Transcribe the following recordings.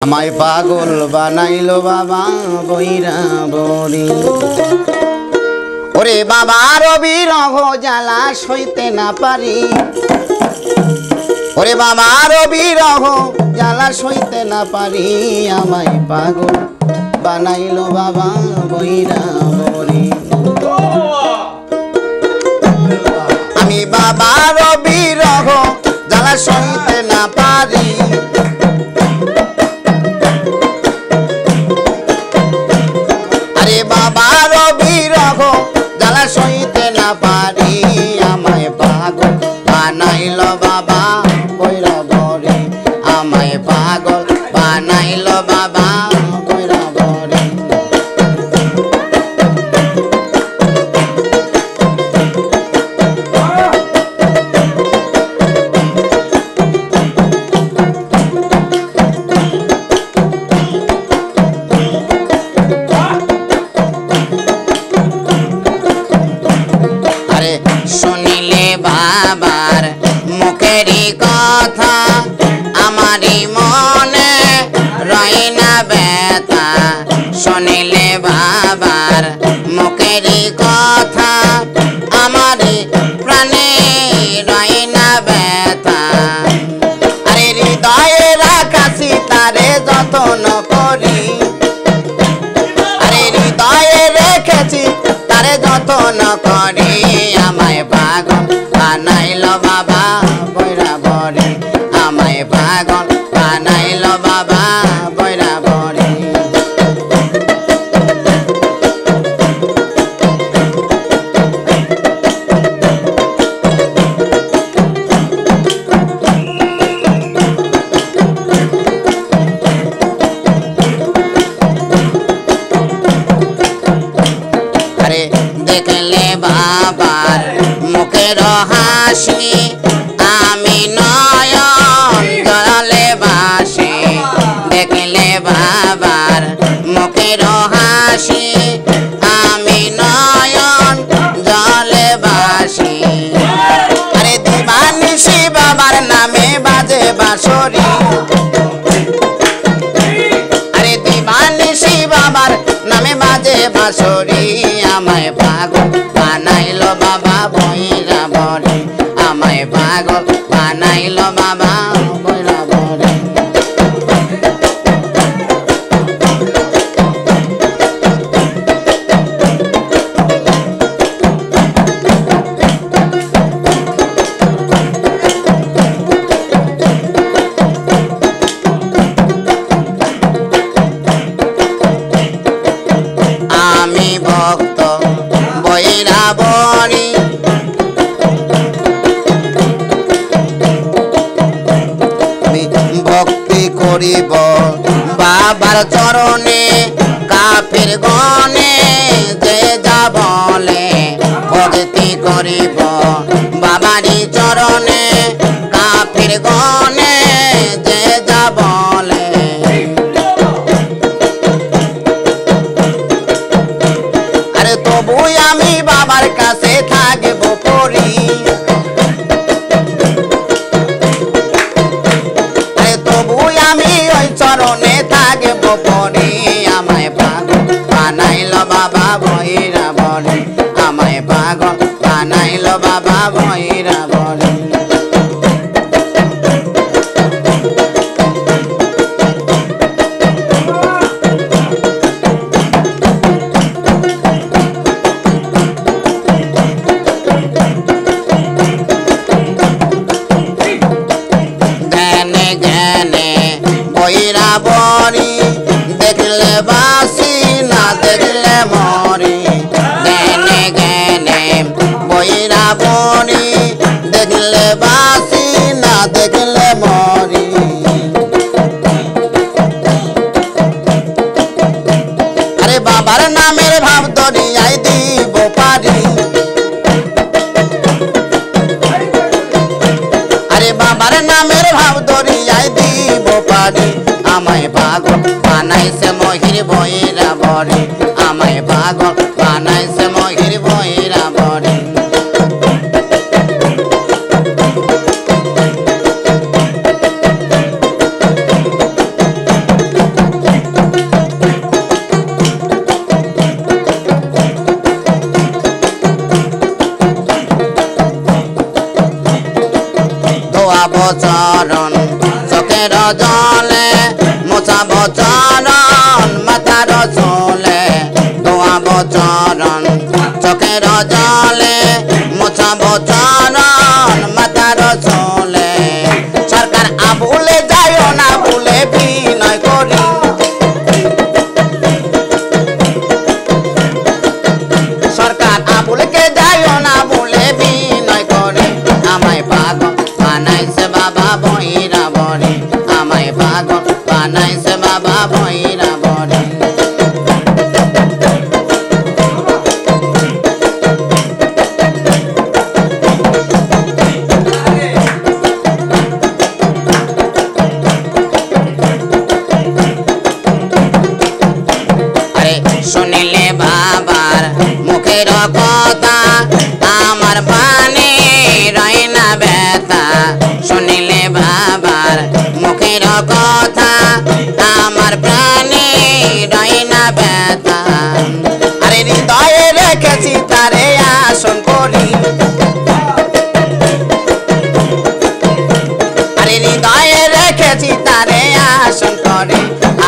আমায় পাগল বানাইলো বাবা বইরা বরি। ওরে বাবার বিরহ জ্বালা সইতে না পারি, ওরে বাবার বিরহ জ্বালা সইতে না পারি। আমায় পাগল বানাইলো বাবা বইরা বরি। আমি বাবার বিরহ জ্বালা সইতে না পারি, বাবার বিরহ জ্বালা সইতে না পারি। আমায় পাগল বানাইল বাবা বইরা বরি, আমায় পাগল বানাইল বাবা বইরা বরি। শুনিলে বাবার মুখেরই কথা আমারই মনে রয় না ব্যথা। শুনিলে বাবার মুখেরই কথা আমারই প্রাণে রয় না ব্যথা। আরে হৃদয়ে রাখাছি তারে যত্ন করি, আরে হৃদয়ে রেখেছি তারে যত্ন করি। আমায় পাগল বানাইল বাবা বইরা বরি, আমায় পাগল বানাইল বাবা বইরা বরি। আরে দেখলে বাবার মুখের হাসি আমি নয়ন জলে বাসি। দেখলে বাবার মুখের হাসি আমি নয়ন জলে বাসি। আরে দিবানিশি বাবার নামে বাজে বাঁশরি, আরে দিবানিশি বাবার নামে বাজে বাঁশরি। আমায় পাগল বানাইল বাবা বইরা বরি, আমায় পাগল বানাইল বাবা বইরা বরি। আমি ভক্ত বইরা বরি, ভক্তি করিব বাবার চরণে কাফের গনে যে যা বলে। ভক্তি করিব বাবারই চরণে কাফের গনে যে যা বলে। আরে তবু আমি বাবার কাছে থাকব পরি, আরে তবু আমি ওই চরণে থাকব পরি। আমায় পাগল বানাইল বাবা বইরা বরি, আমায় পাগল বানাইল বাবা বইরা বরি। জ্ঞানে জ্ঞানে বইরা বরি, দেখলে বাসি না দেখলে মরি। জ্ঞানে জ্ঞানে বইরা বরি, দেখলে বাসি না দেখলে মরি। আরে বাবার নামের ভাব দরিয়ায় দিব পারি, আরে বাবার নামের ভাব দরিয়ায় দিব পারি। আমায় পাগল বানাইছে মহির বইরা বরি, আমায় পাগল বানাইছে মহির বইরা বরি। চরণ চোখের জলে মোছাব চরণ মাথার চলে ধোয়াব চরণ চোখের জলে মোছাব চরণ মাথার চলে সরকার আবুলে যাইও না বলে বিনয় করি সরকার আবুলকে যাইও না বলে বিনয় করে আমায় পাগল বানাইছে বাবা বহিরা বরে আমায় পাগল বানাইছে বাবা বহিরা বরে শুনিলে বাবার মুখের কথা আমার পানে রয় না ব্যথা শুনিলে বাবার মুখের কথা আমার প্রাণে রয় না ব্যথা আরে হৃদয়ে রেখেছি তারে আসন করি আরে হৃদয়ে রেখেছি তারে আসন করে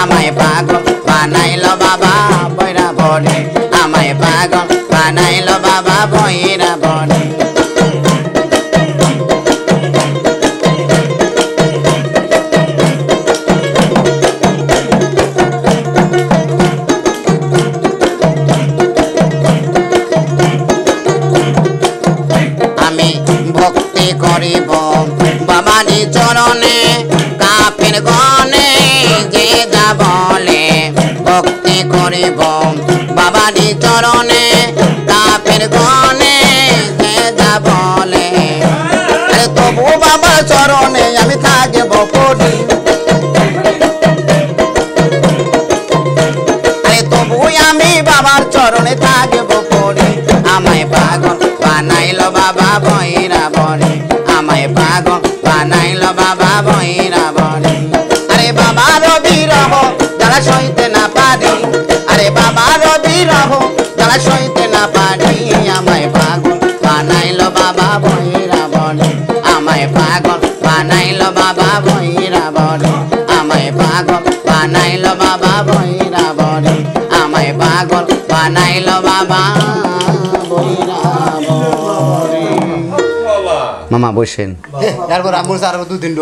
আমায় পাগল বানাইল বাবা বৈরা বনে আমায় পাগল বানাইল বাবা বৈরা বনে আমি ভক্তি করিব বাবারি চরণে কাপের গনে যে যা বলে ভক্তি করিব বাবারি চরণে কাপের গনে যে যা বলে তবু বাবার চরণে আমি থাকব পড়ি তবু আমি বাবার চরণে থাকব পড়ি আমায় পাগল বানাইল বাবা বহিরা বনে আমায় পাগল বানাইল বাবা বহিরা বনে আরে বাবার বিরহ যারা সইতে না পারি আরে বাবার বিরহ যারা সইতে না পারি আমায় পাগল বানাইল বাবা বহিরা বনে আমায় পাগল বানাইল বাবা বহিরা বনে আমায় পাগল বানাইল বাবা বহিরা বনে আমায় পাগল বানাইল বাবা বহিরা বনে মামা বসেন এরপর আমার 2 দিন